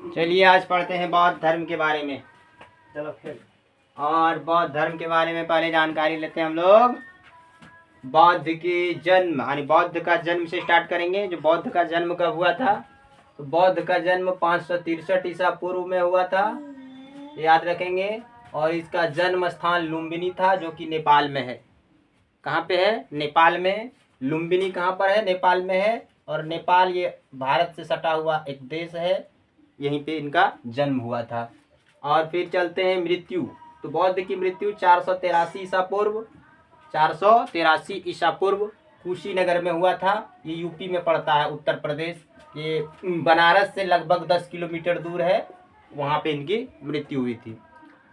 चलिए आज पढ़ते हैं बौद्ध धर्म के बारे में। चलो फिर और बौद्ध धर्म के बारे में पहले जानकारी लेते हैं हम लोग। बौद्ध के जन्म यानी बौद्ध का जन्म से स्टार्ट करेंगे। जो बौद्ध का जन्म कब हुआ था, तो बौद्ध का जन्म 563 ईसा पूर्व में हुआ था, याद रखेंगे। और इसका जन्म स्थान लुम्बिनी था, जो कि नेपाल में है। कहाँ पे है? नेपाल में। लुम्बिनी कहाँ पर है? नेपाल में है। और नेपाल ये भारत से सटा हुआ एक देश है, यहीं पे इनका जन्म हुआ था। और फिर चलते हैं मृत्यु। तो बौद्ध की मृत्यु 483 ईसा पूर्व 483 ईसा पूर्व कुशीनगर में हुआ था। ये यूपी में पड़ता है, उत्तर प्रदेश। ये बनारस से लगभग 10 किलोमीटर दूर है, वहाँ पे इनकी मृत्यु हुई थी।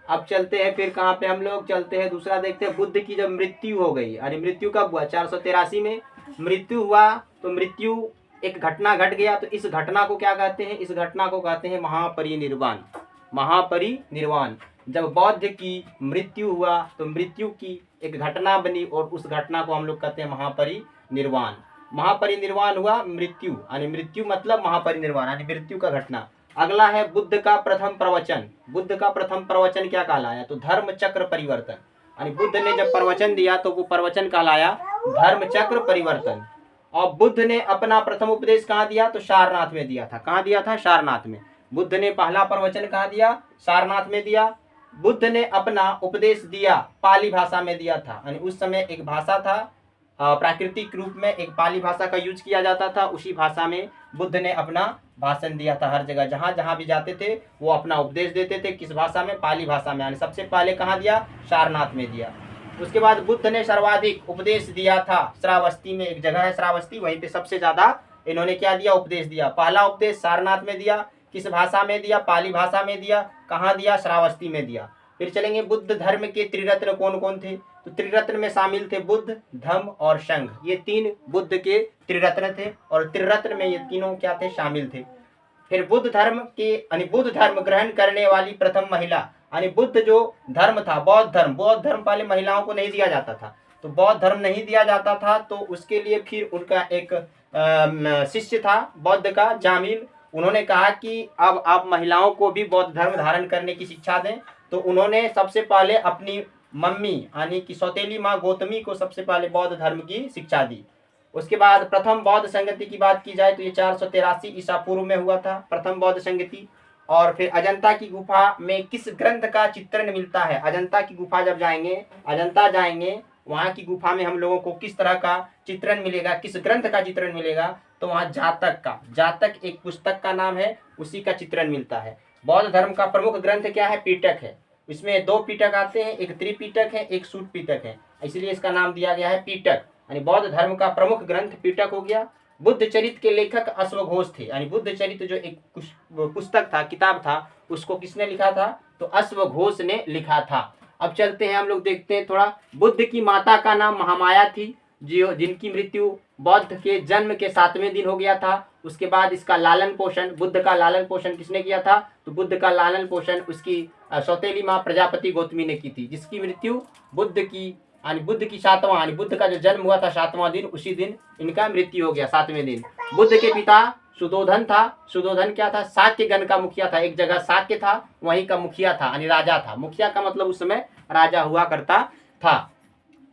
अब चलते हैं फिर कहाँ पे हम लोग चलते हैं, दूसरा देखते हैं। बुद्ध की जब मृत्यु हो गई, अरे मृत्यु कब हुआ? 483 में मृत्यु हुआ। तो मृत्यु एक घटना घट गया, तो इस घटना को क्या कहते हैं? इस घटना को कहते हैं महापरिनिर्वाण। महापरिनिर्वाण। जब बौद्ध की मृत्यु हुआ तो मृत्यु की एक घटना बनी, और उस घटना को हम लोग कहते हैं महापरिनिर्वाण। महापरिनिर्वाण हुआ मृत्यु, यानी मृत्यु मतलब महापरिनिर्वाण यानी मृत्यु का घटना। अगला है बुद्ध का प्रथम प्रवचन। बुद्ध का प्रथम प्रवचन क्या कहलाया? तो धर्म चक्र परिवर्तन। यानी बुद्ध ने जब प्रवचन दिया तो वो प्रवचन कहलाया धर्म चक्र परिवर्तन। और बुद्ध ने अपना प्रथम उपदेश कहाँ दिया? तो सारनाथ में दिया था। कहाँ दिया था? सारनाथ में। बुद्ध ने पहला प्रवचन कहाँ दिया? सारनाथ में दिया। बुद्ध ने अपना उपदेश दिया पाली भाषा में दिया था, यानी उस समय एक भाषा था, प्राकृतिक रूप में एक पाली भाषा का यूज किया जाता था। उसी भाषा में बुद्ध ने अपना भाषण दिया था। हर जगह जहाँ जहाँ भी जाते थे वो अपना उपदेश देते थे। किस भाषा में? पाली भाषा में। यानी सबसे पहले कहाँ दिया? सारनाथ में दिया। उसके बाद बुद्ध ने सर्वाधिक उपदेश दिया था श्रावस्ती में, एक जगह है श्रावस्ती, वहीं पे सबसे ज्यादा इन्होंने क्या दिया? उपदेश दिया। पहला उपदेश सारनाथ में दिया। किस भाषा में दिया? पाली भाषा में दिया। कहाँ दिया? श्रावस्ती में दिया। फिर चलेंगे बुद्ध धर्म के त्रिरत्न कौन कौन थे? तो त्रिरत्न में शामिल थे बुद्ध, धम्म और संघ। ये तीन बुद्ध के त्रिरत्न थे, और त्रिरत्न में ये तीनों क्या थे? शामिल थे। फिर बुद्ध धर्म के यानी बुद्ध धर्म ग्रहण करने वाली प्रथम महिला, यानी बुद्ध जो धर्म था बौद्ध धर्म पहले महिलाओं को नहीं दिया जाता था। तो बौद्ध धर्म नहीं दिया जाता था, तो उसके लिए फिर उनका एक शिष्य था बौद्ध का, जामिल। उन्होंने कहा कि अब आप महिलाओं को भी बौद्ध धर्म धारण करने की शिक्षा दें। तो उन्होंने सबसे पहले अपनी मम्मी यानी कि सौतेली माँ गौतमी को सबसे पहले बौद्ध धर्म की शिक्षा दी। उसके बाद प्रथम बौद्ध संगति की बात की जाए तो ये 483 ईसा पूर्व में हुआ था, प्रथम बौद्ध संगति। और फिर अजंता की गुफा में किस ग्रंथ का चित्रण मिलता है? अजंता की गुफा जब जाएंगे, अजंता जाएंगे, वहाँ की गुफा में हम लोगों को किस तरह का चित्रण मिलेगा? किस ग्रंथ का चित्रण मिलेगा? तो वहाँ जातक एक पुस्तक का नाम है, उसी का चित्रण मिलता है। बौद्ध धर्म का प्रमुख ग्रंथ क्या है? पीटक है। इसमें दो पीटक आते हैं, एक त्रिपीटक है, एक सूट पीटक है, इसलिए इसका नाम दिया गया है पीटक। यानी बौद्ध धर्म का प्रमुख ग्रंथ पीटक हो गया। बुद्ध चरित्र के लेखक अश्वघोष थे। यानी बुद्ध चरित्र जो एक पुस्तक था, किताब था, उसको किसने लिखा था? तो अश्वघोष ने लिखा था। अब चलते हैं हम लोग देखते हैं थोड़ा। बुद्ध की माता का नाम महामाया थी, जिनकी मृत्यु बौद्ध के जन्म के 7वें दिन हो गया था। उसके बाद इसका लालन पोषण, बुद्ध का लालन पोषण किसने किया था? तो बुद्ध का लालन पोषण उसकी सौतेली माँ प्रजापति गौतमी ने की थी, जिसकी मृत्यु बुद्ध की यानी बुद्ध की 7वां यानी बुद्ध का जो जन्म हुआ था 7वां दिन, उसी दिन इनका मृत्यु हो गया, 7वें दिन। बुद्ध के पिता सुदोधन था। सुदोधन क्या था? शाक्य गण का मुखिया था। एक जगह शाक्य था, वहीं का मुखिया था, यानी राजा था। मुखिया का मतलब उस समय राजा हुआ करता था।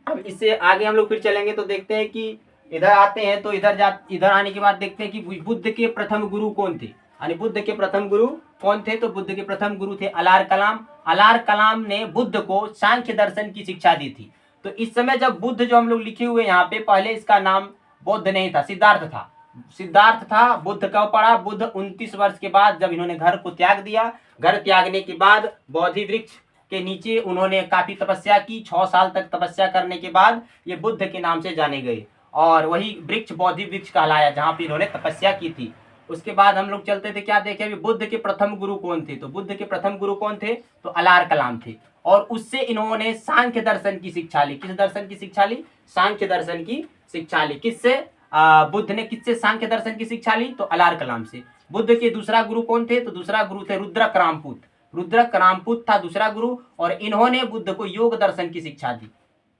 अब इससे आगे हम लोग फिर चलेंगे तो देखते हैं कि इधर आते हैं, तो इधर आने के बाद देखते हैं कि बुद्ध के प्रथम गुरु कौन थे। यानी बुद्ध के प्रथम गुरु कौन थे? तो बुद्ध के प्रथम गुरु थे अलार कलाम। अलार कलाम ने बुद्ध को सांख्य दर्शन की शिक्षा दी थी। तो इस समय जब बुद्ध जो हम लोग लिखे हुए यहाँ पे, पहले इसका नाम बुद्ध नहीं था, सिद्धार्थ था। बुद्ध कब पड़ा? बुद्ध 29 वर्ष के बाद, जब इन्होंने घर को त्याग दिया। घर त्यागने के बाद बोधि वृक्ष के नीचे उन्होंने काफी तपस्या की। 6 साल तक तपस्या करने के बाद ये बुद्ध के नाम से जाने गए, और वही वृक्ष बोधि वृक्ष कहलाया जहाँ पे इन्होंने तपस्या की थी। उसके बाद हम लोग चलते थे, क्या देखे अभी? बुद्ध के प्रथम गुरु कौन थे? तो बुद्ध के प्रथम गुरु कौन थे? तो अलार कलाम थे। और उससे इन्होंने सांख्य दर्शन की शिक्षा ली। किस दर्शन की शिक्षा ली? सांख्य दर्शन की शिक्षा ली। किससे? बुद्ध ने किससे सांख्य दर्शन की शिक्षा ली? तो अलार कलाम से। बुद्ध के दूसरा गुरु कौन थे? तो दूसरा गुरु थे रुद्रक रामपूत। रुद्रक रामपूत था दूसरा गुरु, और इन्होंने बुद्ध को योग दर्शन की शिक्षा दी।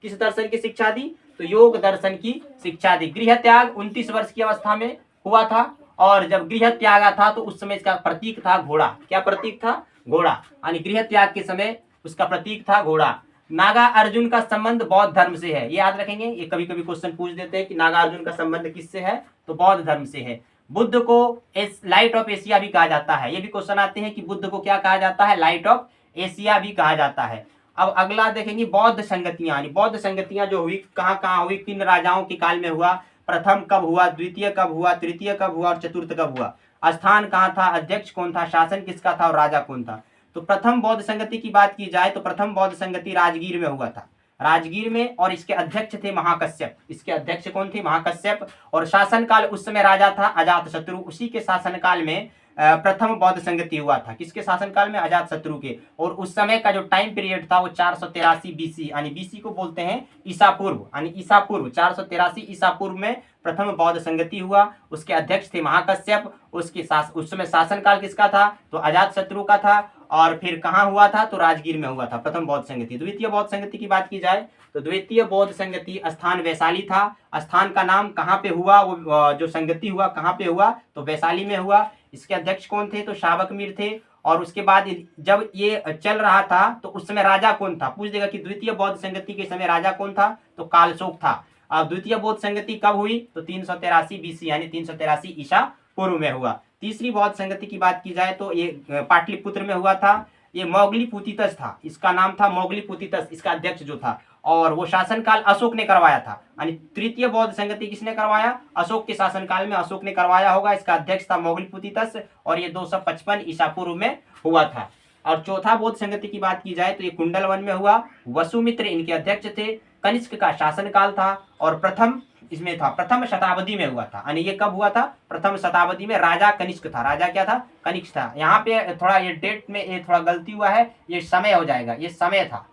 किस दर्शन की शिक्षा दी? तो योग दर्शन की शिक्षा दी। गृह त्याग 29 वर्ष की अवस्था में हुआ था, और जब गृह त्यागा था तो उस समय इसका प्रतीक था घोड़ा। क्या प्रतीक था? घोड़ा। यानी गृह त्याग के समय उसका प्रतीक था घोड़ा। नागा अर्जुन का संबंध बौद्ध धर्म से है, ये याद रखेंगे। ये कभी कभी क्वेश्चन पूछ देते हैं कि नागा अर्जुन का संबंध किससे है, तो बौद्ध धर्म से है। बुद्ध को लाइट ऑफ एशिया भी कहा जाता है, ये भी क्वेश्चन आते हैं कि बुद्ध को क्या कहा जाता है, लाइट ऑफ एशिया भी कहा जाता है। अब अगला देखेंगे बौद्ध संगतियां। बौद्ध संगतियां जो हुई कहाँ कहाँ हुई, किन राजाओं के काल में हुआ, प्रथम कब हुआ, द्वितीय कब हुआ, तृतीय कब हुआ और चतुर्थ कब हुआ, स्थान कहाँ था, अध्यक्ष कौन था, शासन किसका था और राजा कौन था। तो प्रथम बौद्ध संगति की बात की जाए तो प्रथम बौद्ध संगति राजगीर में हुआ था, राजगीर में, और इसके अध्यक्ष थे महाकश्यप। इसके अध्यक्ष कौन थे? महाकश्यप। और शासनकाल उस समय राजा था अजातशत्रु, उसी के शासनकाल में प्रथम बौद्ध संगति हुआ था। किसके शासनकाल में? अजातशत्रु के। और उस समय का जो टाइम पीरियड था वो 483 बीसी, यानी बीसी को बोलते हैं ईसा पूर्व, यानी ईसा पूर्व 483 ईसा पूर्व में प्रथम बौद्ध संगति हुआ। उसके अध्यक्ष थे महाकश्यप। उस समय शासनकाल किसका था? तो अजातशत्रु का था। और फिर कहाँ हुआ था? तो राजगीर में हुआ था प्रथम बौद्ध संगति। द्वितीय बौद्ध संगति की बात की जाए तो द्वितीय बौद्ध संगति स्थान वैशाली था। स्थान का नाम कहाँ पे हुआ, वो जो संगति हुआ कहाँ पे हुआ, तो वैशाली में हुआ। इसके अध्यक्ष कौन थे? तो शावक मीर थे। और उसके बाद जब ये चल रहा था तो उस समय राजा कौन था? पूछ देगा कि द्वितीय बौद्ध संगति के समय राजा कौन था, तो कालशोक था। अब द्वितीय बौद्ध संगति कब हुई? तो 383 बीसी, यानी 383 ईसा पूर्व में हुआ। तीसरी बौद्ध संगति की बात की जाए तो ये पाटलिपुत्र में हुआ था। ये मोगलीपुतितस था, इसका नाम था मोगलीपुतितस, इसका अध्यक्ष जो था। और वो शासनकाल अशोक ने करवाया था। यानी तृतीय बौद्ध संगति किसने करवाया? अशोक के शासनकाल में अशोक ने करवाया होगा। इसका अध्यक्ष था मोगलीपुतितस और ये 255 ईसा पूर्व में हुआ था। और चौथा बौद्ध संगति की बात की जाए तो ये कुंडलवन में हुआ। वसुमित्र इनके अध्यक्ष थे। कनिष्क का शासनकाल था और प्रथम इसमें था, प्रथम शताब्दी में हुआ था। यानी ये कब हुआ था? प्रथम शताब्दी में। राजा कनिष्क था। राजा क्या था? कनिष्क था। यहाँ पे थोड़ा ये डेट में ये थोड़ा गलती हुआ है, ये समय हो जाएगा, ये समय था।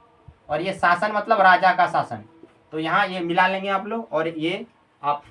और ये शासन मतलब राजा का शासन, तो यहाँ ये मिला लेंगे आप लोग। और ये आप